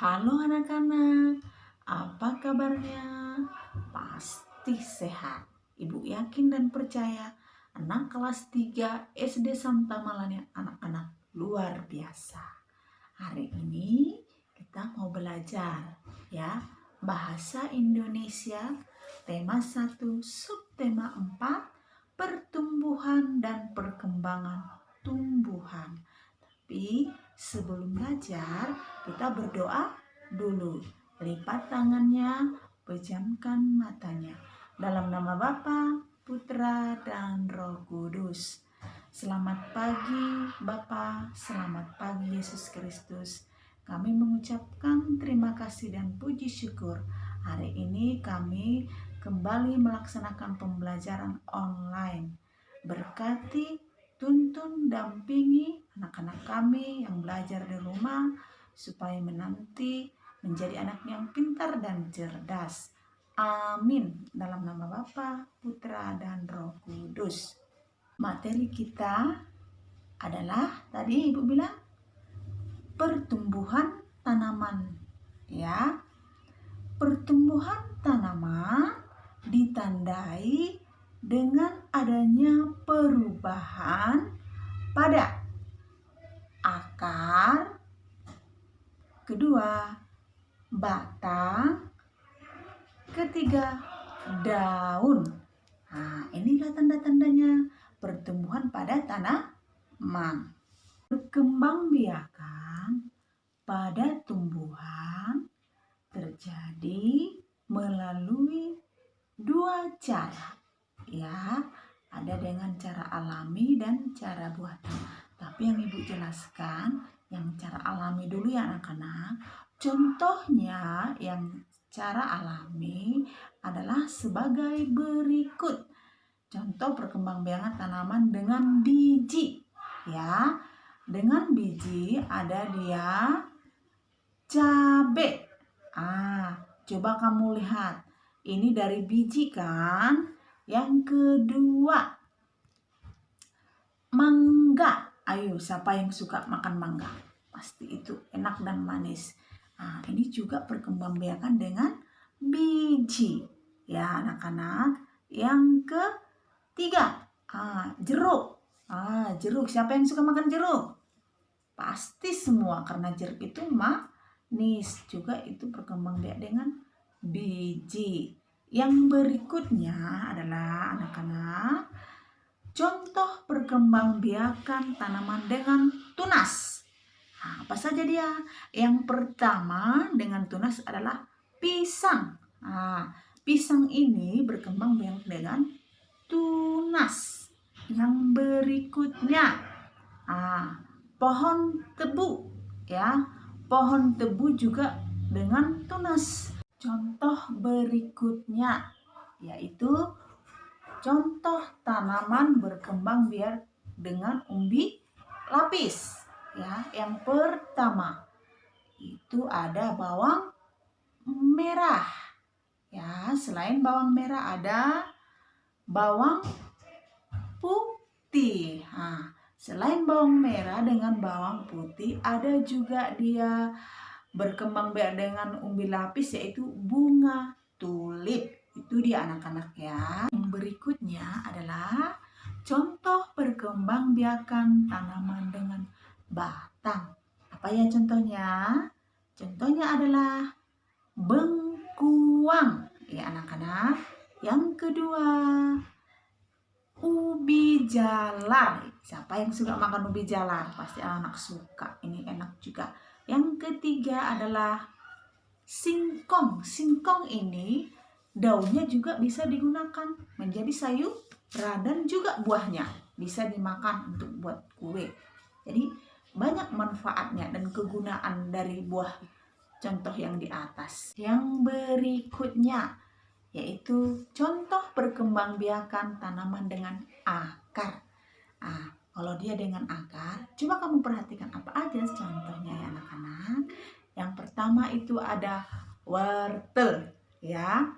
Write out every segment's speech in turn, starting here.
Halo anak-anak, apa kabarnya? Pasti sehat. Ibu yakin dan percaya anak kelas 3 SD Santa Malanya anak-anak luar biasa. Hari ini kita mau belajar ya bahasa Indonesia tema 1 subtema 4 pertumbuhan dan perkembangan tumbuhan. Tapi sebelum belajar, kita berdoa dulu. Lipat tangannya, pejamkan matanya. Dalam nama Bapa, Putra, dan Roh Kudus. Selamat pagi Bapa, selamat pagi Yesus Kristus. Kami mengucapkan terima kasih dan puji syukur. Hari ini kami kembali melaksanakan pembelajaran online. Berkati, tuntun, dampingi anak-anak kami yang belajar di rumah supaya menanti menjadi anak yang pintar dan cerdas. Amin. Dalam nama Bapa, Putra, dan Roh Kudus. Materi kita adalah tadi Ibu bilang pertumbuhan tanaman. Ya. Pertumbuhan tanaman ditandai dengan adanya perubahan pada akar, kedua batang, ketiga daun. Nah, inilah tanda-tandanya pertumbuhan pada tanaman. Perkembangbiakan pada tumbuhan terjadi melalui dua cara. Ya, ada dengan cara alami dan cara buatan. Tapi yang Ibu jelaskan yang cara alami dulu ya anak-anak. Contohnya yang cara alami adalah sebagai berikut. Contoh perkembangbiakan tanaman dengan biji. Ya, dengan biji ada dia cabai. Coba kamu lihat. Ini dari biji kan? Yang kedua, mangga. Ayo, siapa yang suka makan mangga? Pasti itu enak dan manis. Nah, ini juga perkembangbiakan dengan biji. Ya, anak-anak. Yang ketiga, jeruk. Jeruk. Siapa yang suka makan jeruk? Pasti semua, karena jeruk itu manis. Juga itu perkembangbiakan dengan biji. Yang berikutnya adalah anak-anak contoh perkembangbiakan tanaman dengan tunas. Apa saja dia? Yang pertama dengan tunas adalah pisang. Pisang ini berkembang biak dengan tunas. Yang berikutnya pohon tebu. Ya, pohon tebu juga dengan tunas. Contoh berikutnya yaitu contoh tanaman berkembang biak dengan umbi lapis. Ya, yang pertama itu ada bawang merah. Ya, selain bawang merah ada bawang putih. Selain bawang merah dengan bawang putih ada juga dia berkembang biak dengan umbi lapis yaitu bunga tulip. Itu dia anak-anak ya. Yang berikutnya adalah contoh perkembangbiakan tanaman dengan batang. Apa ya contohnya? Contohnya adalah bengkuang ya anak-anak. Yang kedua, ubi jalar. Siapa yang suka makan ubi jalar? Pasti anak suka. Ini enak juga. Yang ketiga adalah singkong. Singkong ini daunnya juga bisa digunakan menjadi sayuran dan juga buahnya bisa dimakan untuk buat kue. Jadi banyak manfaatnya dan kegunaan dari buah contoh yang di atas. Yang berikutnya yaitu contoh perkembangbiakan tanaman dengan akar. Kalau dia dengan akar, coba kamu perhatikan apa aja contohnya ya anak-anak. Yang pertama itu ada wortel ya.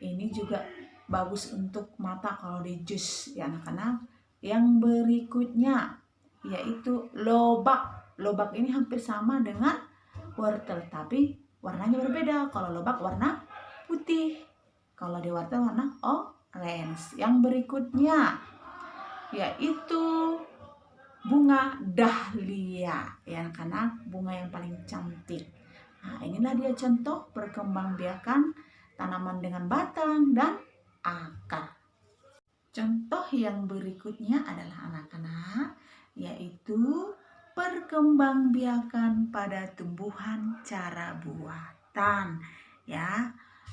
Ini juga bagus untuk mata kalau di jus ya anak-anak. Yang berikutnya yaitu lobak. Lobak ini hampir sama dengan wortel tapi warnanya berbeda. Kalau lobak warna putih, kalau dewata warna orange. Yang berikutnya yaitu bunga dahlia, ya karena bunga yang paling cantik. Nah, inilah dia contoh perkembangbiakan tanaman dengan batang dan akar. Contoh yang berikutnya adalah anak-anak, yaitu perkembangbiakan pada tumbuhan cara buatan, ya.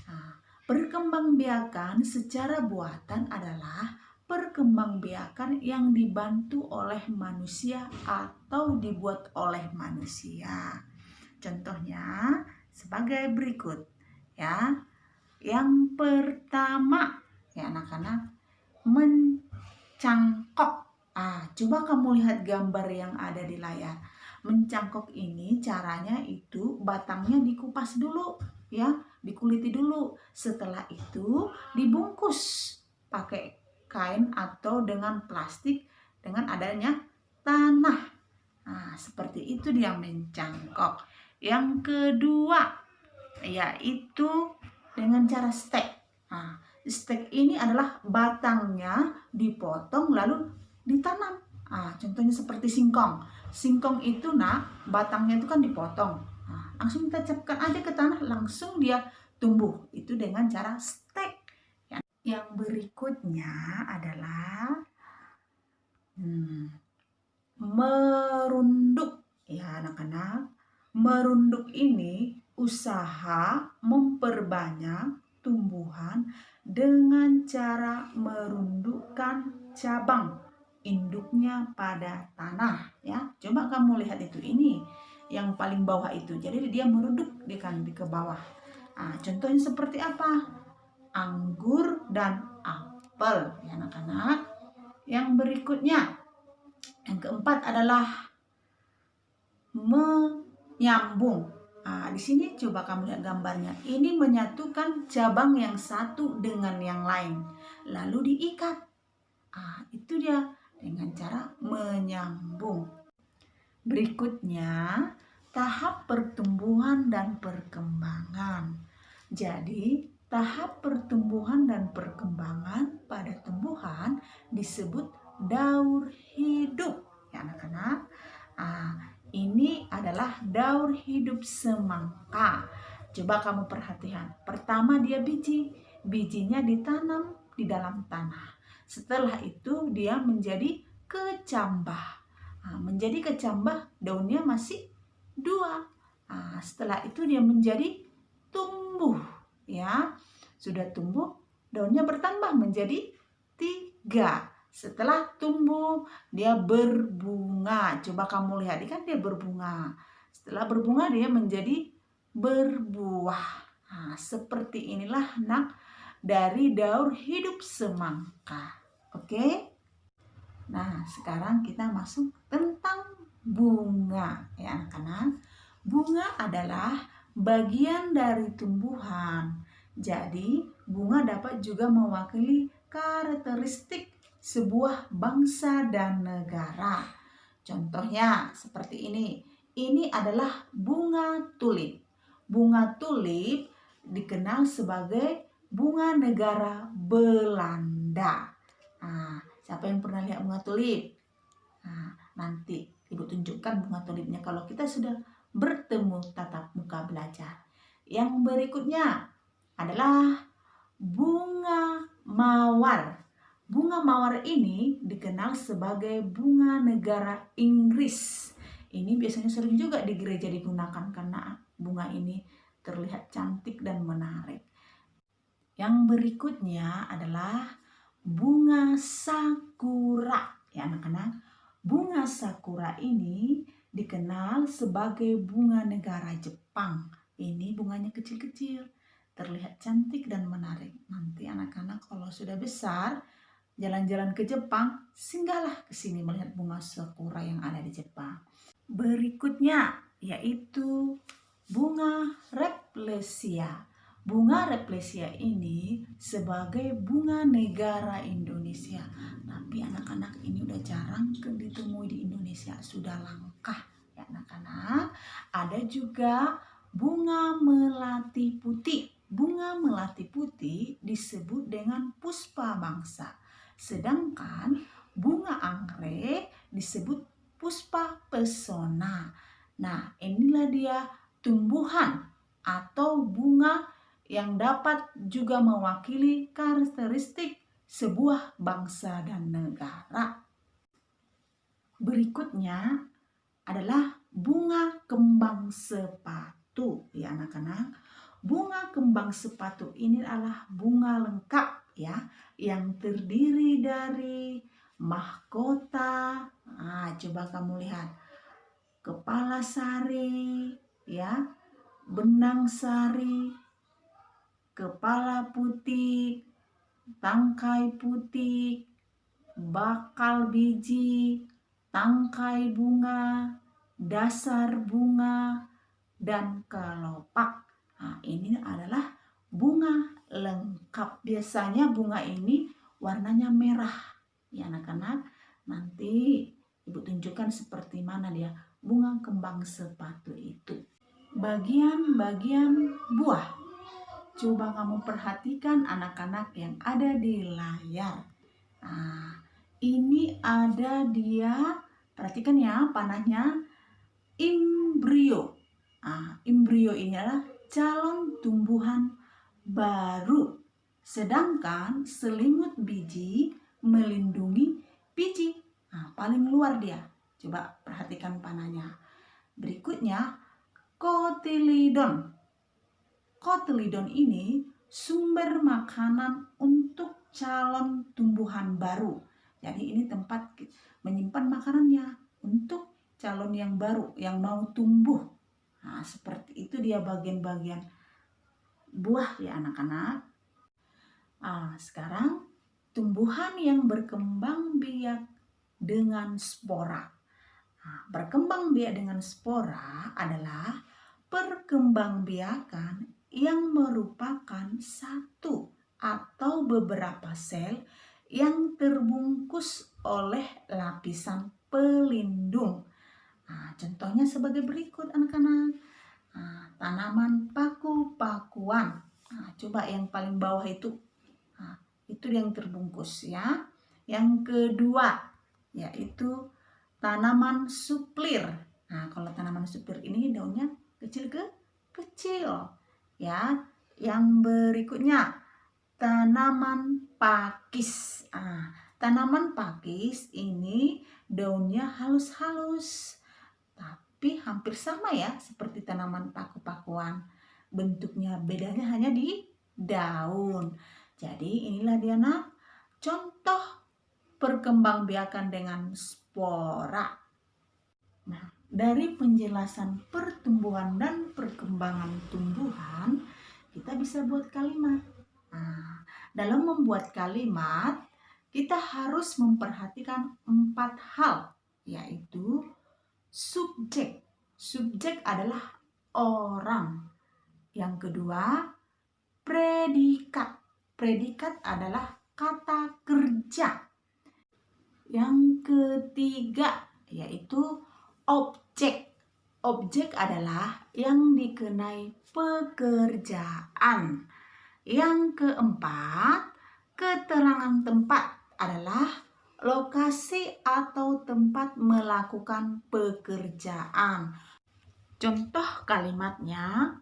Nah, perkembangbiakan secara buatan adalah perkembangbiakan yang dibantu oleh manusia atau dibuat oleh manusia. Contohnya sebagai berikut, ya. Yang pertama, ya anak-anak, mencangkok. Coba kamu lihat gambar yang ada di layar. Mencangkok ini caranya itu batangnya dikupas dulu, ya, dikuliti dulu. Setelah itu dibungkus pakai kain atau dengan plastik dengan adanya tanah. Seperti itu dia mencangkok. Yang kedua yaitu dengan cara stek. Stek ini adalah batangnya dipotong lalu ditanam. Contohnya seperti singkong. Singkong itu batangnya itu kan dipotong. Langsung kita capkan aja ke tanah, langsung dia tumbuh. Itu dengan cara stek. Yang berikutnya adalah merunduk. Ya anak-anak, merunduk ini usaha memperbanyak tumbuhan dengan cara merundukkan cabang induknya pada tanah, ya. Coba kamu lihat itu, ini yang paling bawah itu. Jadi dia merunduk di ke bawah. Contohnya seperti apa? Anggur dan apel, ya anak-anak. Yang berikutnya, yang keempat adalah menyambung. Di sini coba kamu lihat gambarnya. Ini menyatukan cabang yang satu dengan yang lain, lalu diikat. Itu dia dengan cara menyambung. Berikutnya, tahap pertumbuhan dan perkembangan. Jadi, tahap pertumbuhan dan perkembangan pada tumbuhan disebut daur hidup, ya anak-anak. Ini adalah daur hidup semangka. Coba kamu perhatikan. Pertama dia biji. Bijinya ditanam di dalam tanah. Setelah itu dia menjadi kecambah. Menjadi kecambah, daunnya masih 2. Setelah itu dia menjadi tumbuh. Ya, sudah tumbuh, daunnya bertambah menjadi 3. Setelah tumbuh, dia berbunga. Coba kamu lihat, kan dia berbunga. Setelah berbunga, dia menjadi berbuah. Seperti inilah dari daur hidup semangka. Oke? Nah, sekarang kita masuk tentang bunga, ya anak-anak. Bunga adalah bagian dari tumbuhan. Jadi, bunga dapat juga mewakili karakteristik sebuah bangsa dan negara. Contohnya seperti ini. Ini adalah bunga tulip. Bunga tulip dikenal sebagai bunga negara Belanda. Siapa yang pernah lihat bunga tulip? Nanti Ibu tunjukkan bunga tulipnya kalau kita sudah bertemu tatap muka belajar. Yang berikutnya adalah bunga mawar. Bunga mawar ini dikenal sebagai bunga negara Inggris. Ini biasanya sering juga di gereja digunakan karena bunga ini terlihat cantik dan menarik. Yang berikutnya adalah bunga sakura, ya anak-anak. Bunga sakura ini dikenal sebagai bunga negara Jepang. Ini bunganya kecil-kecil, terlihat cantik dan menarik. Nanti anak-anak kalau sudah besar, jalan-jalan ke Jepang, singgahlah ke sini melihat bunga sakura yang ada di Jepang. Berikutnya yaitu bunga Rafflesia. Bunga Rafflesia ini sebagai bunga negara Indonesia. Tapi anak-anak ini udah jarang ditemui di Indonesia, sudah langka ya anak-anak. Ada juga bunga melati putih. Bunga melati putih disebut dengan puspa bangsa. Sedangkan bunga anggrek disebut puspa pesona. Nah, inilah dia tumbuhan atau bunga yang dapat juga mewakili karakteristik sebuah bangsa dan negara. Berikutnya adalah bunga kembang sepatu, ya anak-anak. Bunga kembang sepatu ini adalah bunga lengkap ya, yang terdiri dari mahkota. Nah, coba kamu lihat. Kepala sari, ya, benang sari, kepala putih, tangkai putih, bakal biji, tangkai bunga, dasar bunga, dan kelopak. Nah, ini adalah bunga lengkap. Biasanya bunga ini warnanya merah. Ya anak-anak, nanti Ibu tunjukkan seperti mana dia bunga kembang sepatu itu. Bagian-bagian buah. Coba kamu perhatikan anak-anak yang ada di layar. Nah, ini ada dia, perhatikan ya panahnya, embrio. Nah, embrio ini adalah calon tumbuhan baru. Sedangkan selimut biji melindungi biji. Nah, paling luar dia. Coba perhatikan panahnya. Berikutnya, kotilidon. Kotilidon ini sumber makanan untuk calon tumbuhan baru. Jadi ini tempat menyimpan makanannya untuk calon yang baru, yang mau tumbuh. Nah, seperti itu dia bagian-bagian buah ya anak-anak. Nah, sekarang tumbuhan yang berkembang biak dengan spora. Nah, berkembang biak dengan spora adalah perkembangbiakan yang merupakan satu atau beberapa sel yang terbungkus oleh lapisan pelindung. Nah, contohnya sebagai berikut anak-anak. Nah, tanaman paku-pakuan. Nah, coba yang paling bawah itu. Nah, itu yang terbungkus ya. Yang kedua yaitu tanaman suplir. Nah, kalau tanaman suplir ini daunnya kecil ya. Yang berikutnya tanaman pakis. Nah, tanaman pakis ini daunnya halus-halus, tapi hampir sama ya seperti tanaman paku-pakuan. Bentuknya bedanya hanya di daun. Jadi inilah dia nak contoh perkembangbiakan dengan spora. Nah, dari penjelasan pertumbuhan dan perkembangan tumbuhan, kita bisa buat kalimat. Nah, dalam membuat kalimat, kita harus memperhatikan 4 hal, yaitu subjek. Subjek adalah orang. Yang kedua, predikat. Predikat adalah kata kerja. Yang ketiga, yaitu objek. Objek adalah yang dikenai pekerjaan. Yang keempat, keterangan tempat adalah lokasi atau tempat melakukan pekerjaan. Contoh kalimatnya,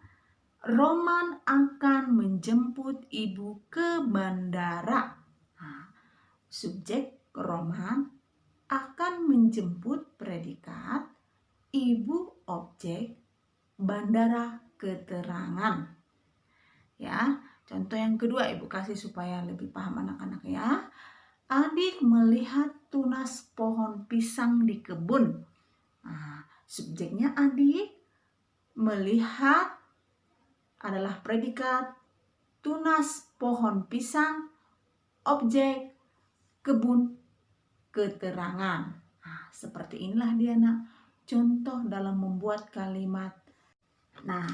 Roman akan menjemput ibu ke bandara. Nah, subjek Roman akan menjemput predikat, ibu objek, bandara keterangan. Ya, contoh yang kedua Ibu kasih supaya lebih paham anak-anak ya. Adik melihat tunas pohon pisang di kebun. Nah, subjeknya adik, melihat adalah predikat, tunas pohon pisang, objek, kebun, keterangan. Nah, seperti inilah dia nak contoh dalam membuat kalimat. Nah,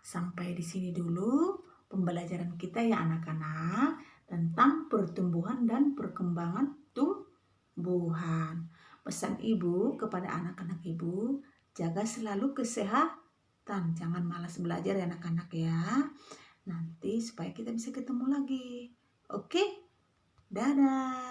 sampai di sini dulu pembelajaran kita ya anak-anak tentang pertumbuhan dan perkembangan tumbuhan. Pesan Ibu kepada anak-anak Ibu, jaga selalu kesehatan ikutan, jangan malas belajar ya anak-anak ya. Nanti supaya kita bisa ketemu lagi. Oke, dadah.